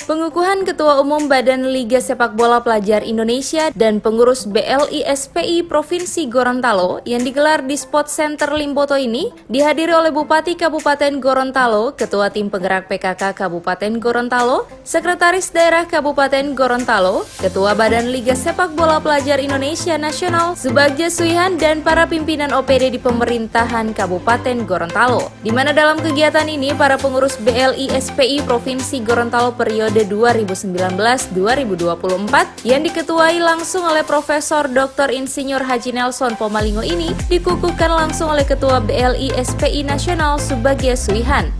Pengukuhan Ketua Umum Badan Liga Sepak Bola Pelajar Indonesia dan pengurus BLI-SPI Provinsi Gorontalo yang digelar di Sport Center Limboto ini dihadiri oleh Bupati Kabupaten Gorontalo, Ketua Tim Penggerak PKK Kabupaten Gorontalo, Sekretaris Daerah Kabupaten Gorontalo, Ketua Badan Liga Sepak Bola Pelajar Indonesia Nasional, Subagja Suihan, dan para pimpinan OPD di pemerintahan Kabupaten Gorontalo. Di mana dalam kegiatan ini para pengurus BLI-SPI Provinsi Gorontalo periode 2019-2024 yang diketuai langsung oleh Profesor Dr. Insinyur Haji Nelson Pomalingo ini dikukuhkan langsung oleh Ketua BLI-SPI Nasional Subagja Suihan.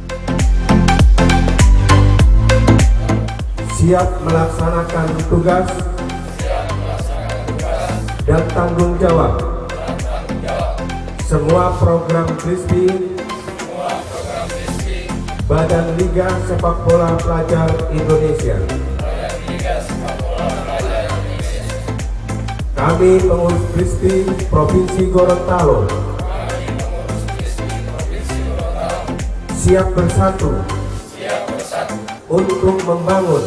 Siap melaksanakan tugas dan tanggung jawab semua program BLISPI Badan Liga Sepak Bola Pelajar Indonesia. Kami pengurus BLISPI Provinsi Gorontalo siap bersatu untuk membangun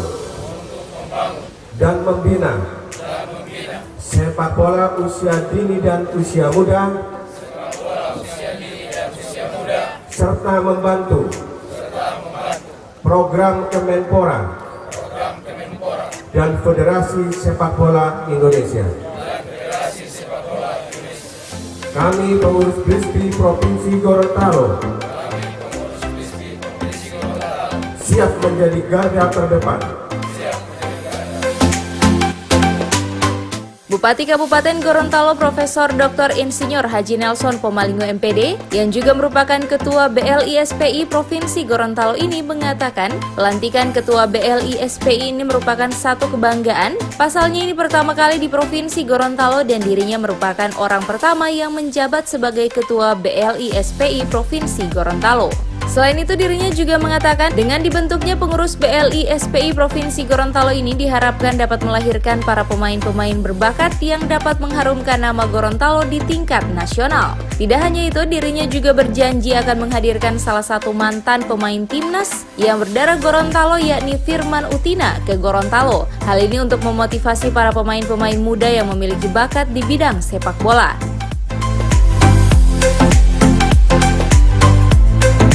dan membina sepak bola usia dini dan usia muda serta membantu program Kemenpora dan Federasi Sepak Bola Indonesia. Kami pengurus BLISPI Provinsi Gorontalo siap menjadi garda terdepan. Bupati Kabupaten Gorontalo Profesor Dr. Insinyur Haji Nelson Pomalingo MPD yang juga merupakan Ketua BLI-SPI Provinsi Gorontalo ini mengatakan pelantikan Ketua BLI-SPI ini merupakan satu kebanggaan. Pasalnya ini pertama kali di Provinsi Gorontalo dan dirinya merupakan orang pertama yang menjabat sebagai Ketua BLI-SPI Provinsi Gorontalo. Selain itu dirinya juga mengatakan dengan dibentuknya pengurus BLI-SPI Provinsi Gorontalo ini diharapkan dapat melahirkan para pemain-pemain berbakat yang dapat mengharumkan nama Gorontalo di tingkat nasional. Tidak hanya itu, dirinya juga berjanji akan menghadirkan salah satu mantan pemain timnas yang berdarah Gorontalo yakni Firman Utina ke Gorontalo. Hal ini untuk memotivasi para pemain-pemain muda yang memiliki bakat di bidang sepak bola.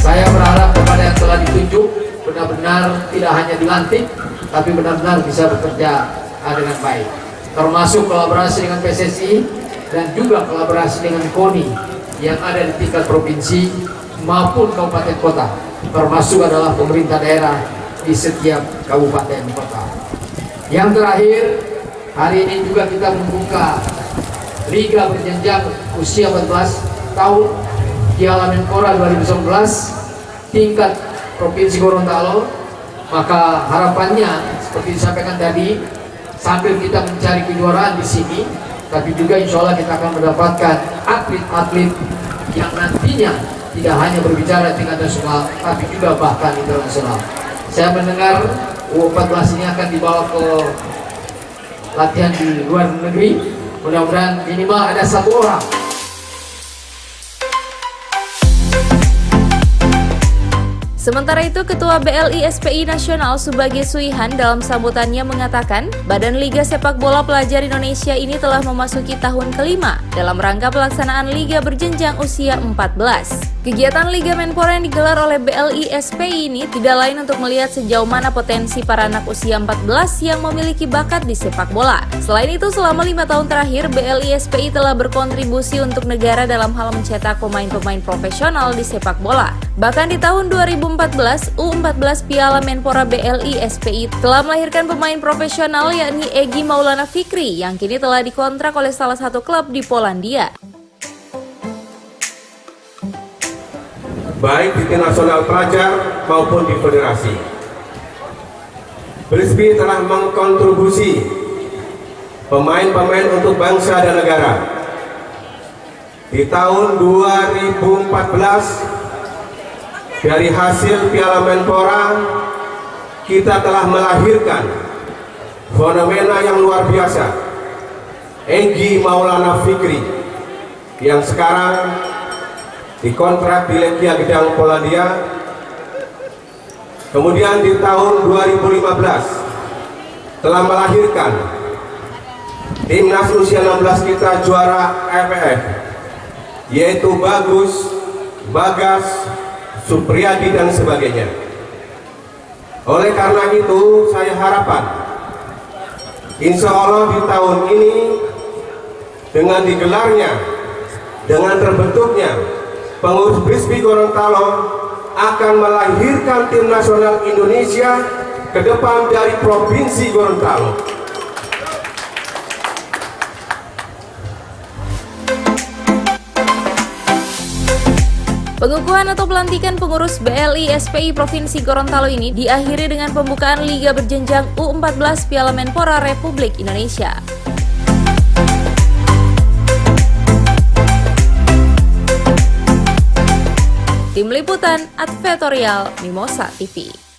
Saya berharap kepada yang telah ditunjuk benar-benar tidak hanya dilantik, tapi benar-benar bisa bekerja dengan baik. Termasuk kolaborasi dengan PSSI dan juga kolaborasi dengan KONI yang ada di tingkat provinsi maupun kabupaten kota. Termasuk adalah pemerintah daerah di setiap kabupaten kota. Yang terakhir, hari ini juga kita membuka Liga berjenjang usia 14 tahun Piala Menpora 2019 tingkat Provinsi Gorontalo. Maka harapannya seperti disampaikan tadi, sambil kita mencari kejuaraan di sini, tapi juga insya Allah kita akan mendapatkan atlet-atlet yang nantinya tidak hanya berbicara tingkat nasional, tapi juga bahkan internasional. Saya mendengar U14 ini akan dibawa ke latihan di luar negeri. Mudah-mudahan minimal ada 1 orang. Sementara itu, Ketua BLI-SPI Nasional Subagja Suihan dalam sambutannya mengatakan, Badan Liga Sepak Bola Pelajar Indonesia ini telah memasuki tahun kelima dalam rangka pelaksanaan Liga berjenjang usia 14. Kegiatan Liga Menpora yang digelar oleh BLI-SPI ini tidak lain untuk melihat sejauh mana potensi para anak usia 14 yang memiliki bakat di sepak bola. Selain itu, selama 5 tahun terakhir, BLI-SPI telah berkontribusi untuk negara dalam hal mencetak pemain-pemain profesional di sepak bola. Bahkan di tahun 2014, U14 Piala Menpora BLI-SPI telah melahirkan pemain profesional yakni Egy Maulana Fikri yang kini telah dikontrak oleh salah satu klub di Polandia. Baik di tim nasional pelajar maupun di federasi, BLISPI telah mengkontribusi pemain-pemain untuk bangsa dan negara. Di tahun 2014, dari hasil Piala Menpora, kita telah melahirkan fenomena yang luar biasa, Egy Maulana Fikri, yang sekarang dikontrak di Lechia Gdańsk Polandia Kemudian di tahun 2015 telah melahirkan timnas usia 16 kita juara AFF, yaitu Bagus, Bagas, Supriyadi dan sebagainya. Oleh karena itu saya harapkan insya Allah di tahun ini dengan digelarnya, dengan terbentuknya pengurus BISPI Gorontalo akan melahirkan tim nasional Indonesia ke depan dari Provinsi Gorontalo. Pengukuhan atau pelantikan pengurus BLI SPI Provinsi Gorontalo ini diakhiri dengan pembukaan Liga Berjenjang U14 Piala Menpora Republik Indonesia. Tim Liputan Advertorial Mimosa TV.